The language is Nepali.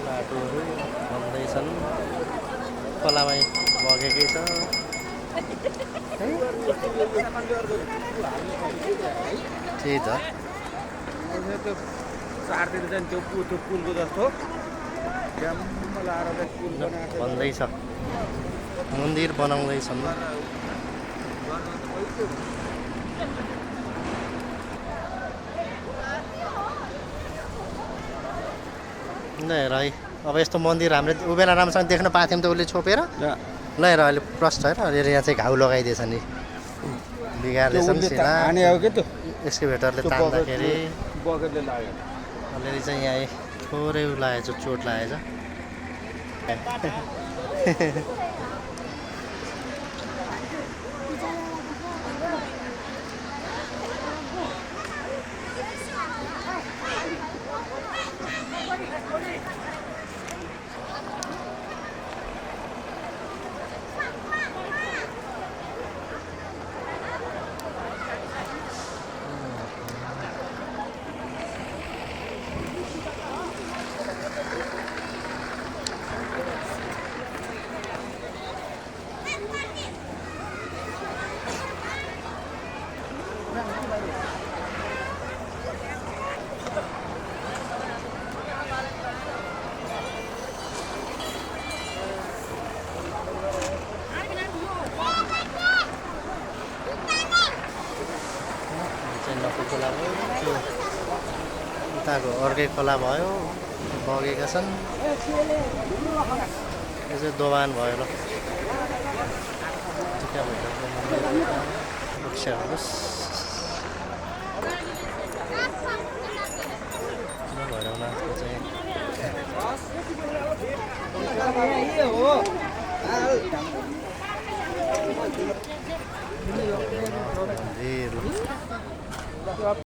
बाटोहरू बन्दैछन् खोलामै बगेकै छ त्यही त चारतिर चाहिँ त्यो पुलको जस्तो बन्दैछ मन्दिर बनाउँदैछन् ल हेर है अब यस्तो मन्दिर हामीले उभिएर राम्रोसँग देख्न पाथ्यौँ त उसले छोपेर ल हेर अहिले प्रष्ट हेर अहिले यहाँ चाहिँ घाउ लगाइदिएछ नि बिगार्दैछ नि सिधा एक्सकेभेटरले तान्दाखेरि बकेटले लाग्यो अलिअलि चाहिँ यहाँ थोरै लागेछ चोट लागेछ खोला भयो त्यो उताको अर्कै खोला भयो बगेका छन् यो चाहिँ दोभान भयो ल भैरवनाथको चाहिँ मन्दिर